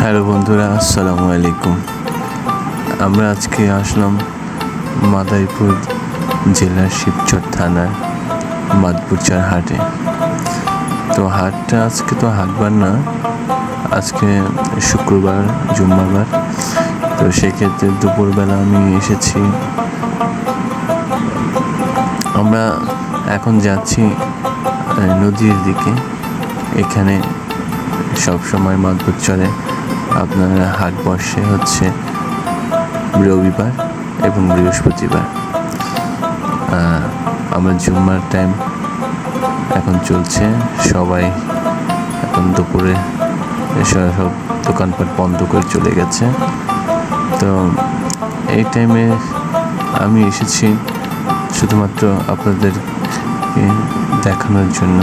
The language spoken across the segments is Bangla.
হ্যালো বন্ধুরা, আসসালামু আলাইকুম। আমরা আজকে আসলাম মাদারীপুর জেলার শিবচর থানার মাদপুরচার হাটে। তো হাটটা আজকে তো হাটবার না, আজকে শুক্রবার, জুম্মাবার। তো সেক্ষেত্রে দুপুরবেলা আমি এসেছি। আমরা এখন যাচ্ছি নদীর দিকে। এখানে সবসময় মাদপুরচরে আপনার হাট বসে হচ্ছে রবিবার এবং বৃহস্পতিবার। আমার জুম্মার টাইম এখন চলছে, সবাই এখন দুপুরে সব দোকানপাট বন্ধ করে চলে গেছে। তো এই টাইমে আমি এসেছি শুধুমাত্র আপনাদেরকে দেখানোর জন্য।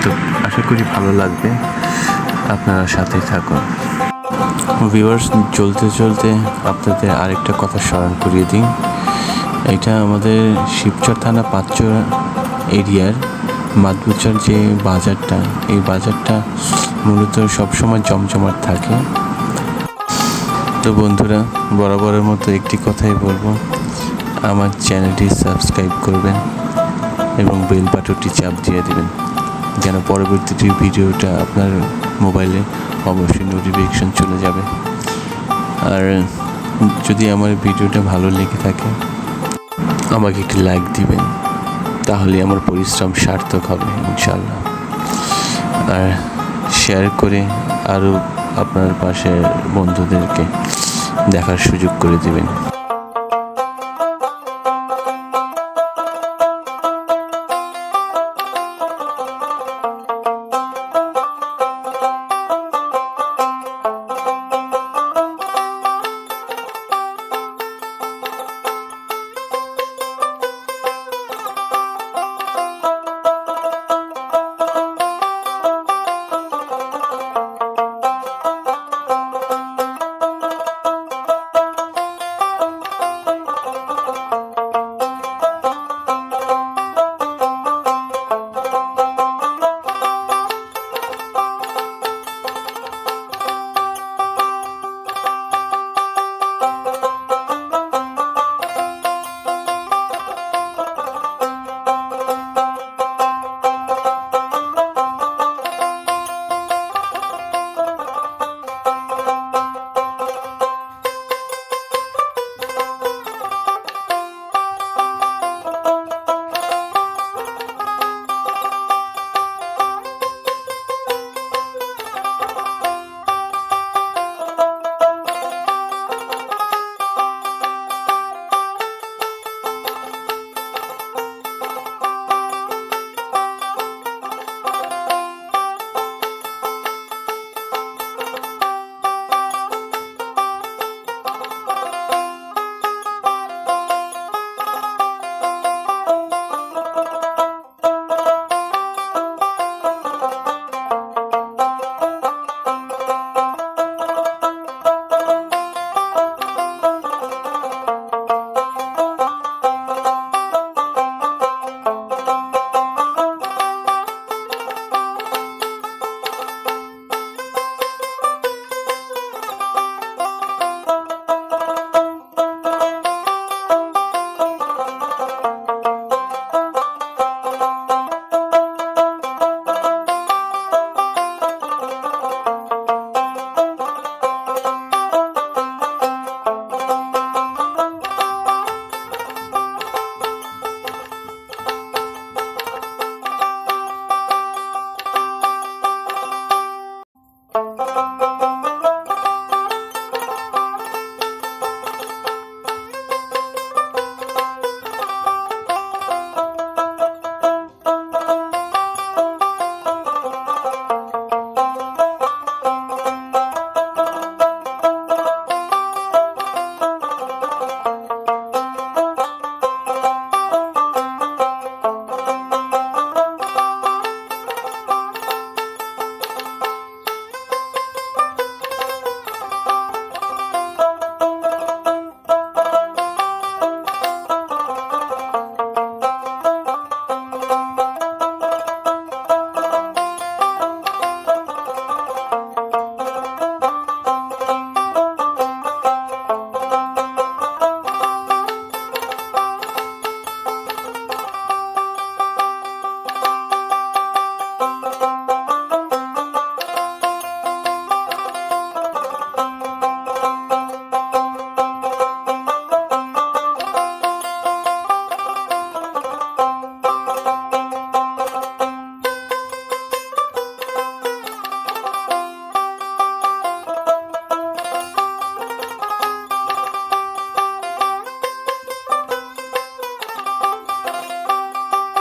তো আশা করি ভালো লাগবে, আপনারা সাথে থাকুন। ভিউয়ার্স, চলতে চলতে আপনাদের আরেকটা কথা স্মরণ করিয়ে দিই। এটা আমাদের শিবচর থানা পাঁচচর এরিয়ার মাদপুরচার যে বাজারটা, এই বাজারটা মূলত সবসময় জমজমাট থাকে। তো বন্ধুরা, বরাবরের মতো একটি কথাই বলবো, আমার চ্যানেলটি সাবস্ক্রাইব করবেন এবং বেল বাটনটি চাপ দিয়ে দেবেন, যেন পরবর্তী ভিডিওটা আপনার মোবাইলে অবশ্যই নোটিফিকেশন চলে যাবে। আর যদি আমার ভিডিওটা ভালো লেগে থাকে, আমাকে একটি লাইক দিবেন, তাহলে আমার পরিশ্রম সার্থক হবে ইনশাল্লাহ। আর শেয়ার করে আরও আপনার পাশের বন্ধুদেরকে দেখার সুযোগ করে দিবেন।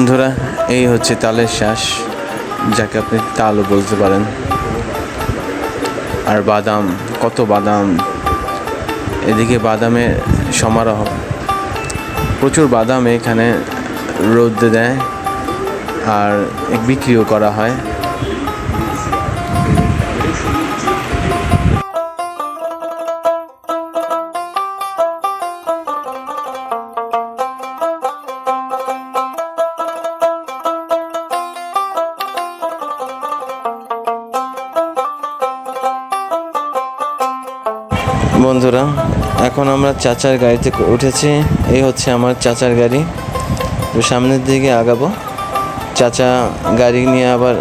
বন্ধুরা, এই হচ্ছে তালের শ্বাস, যাকে আপনি তালও বলতে পারেন। আর বাদাম, কত বাদাম, এদিকে বাদামের সমারোহ, প্রচুর বাদাম এখানে রোদে দেয় আর বিক্রিও করা হয়। বন্ধুরা, এখন আমরা চাচার গাড়িতে উঠেছি। এই হচ্ছে আমার চাচার গাড়ি। তো সামনের দিকে আগাবো। চাচা গাড়ি নিয়ে আবার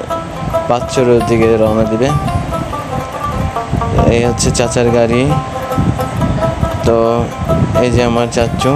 পাঁচচরের দিকে রওনা দিবে। এই হচ্ছে চাচার গাড়ি। তো এই যে আমার চাচু।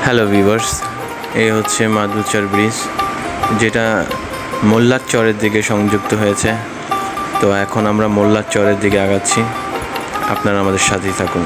হ্যালো ভিউয়ার্স, এই হচ্ছে মাদুচর ব্রিজ, যেটা মোল্লার চরের দিকে সংযুক্ত হয়েছে। তো এখন আমরা মোল্লার চরের দিকে আগাচ্ছি। আপনারা আমাদের সাথেই থাকুন।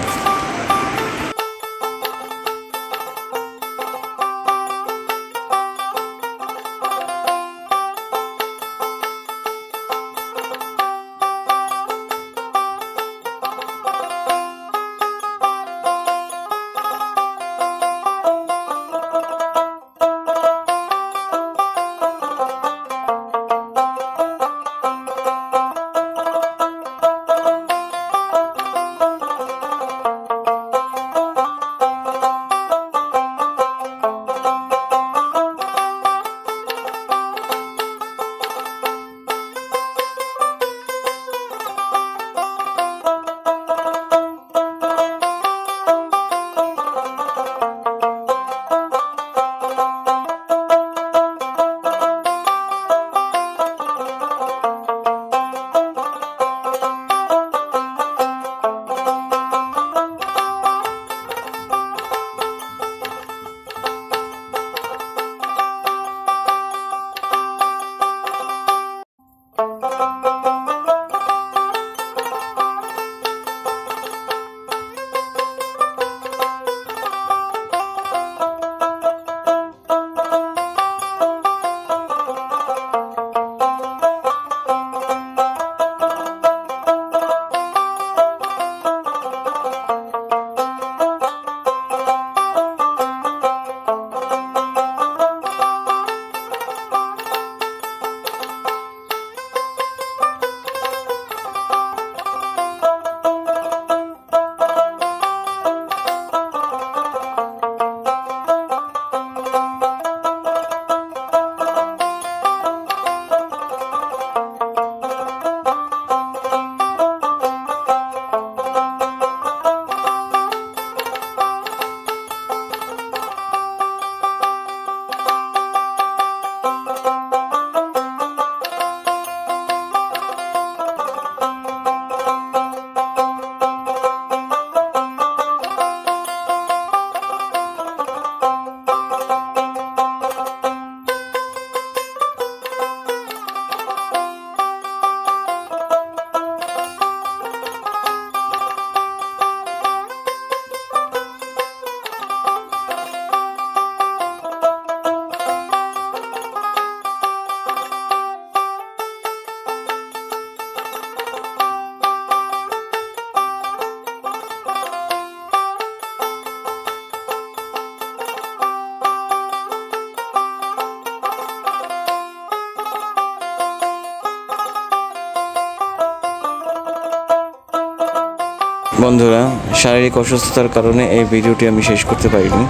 বন্ধুরা, শারীরিক অসুস্থতার কারণে এই ভিডিওটি আমি শেষ করতে পারিনি।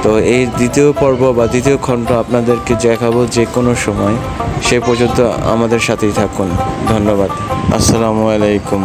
তো এই দ্বিতীয় পর্ব বা দ্বিতীয় খণ্ড আপনাদেরকে দেখাবো যে কোনো সময়। সে পর্যন্ত আমাদের সাথেই থাকুন। ধন্যবাদ। আসসালামু আলাইকুম।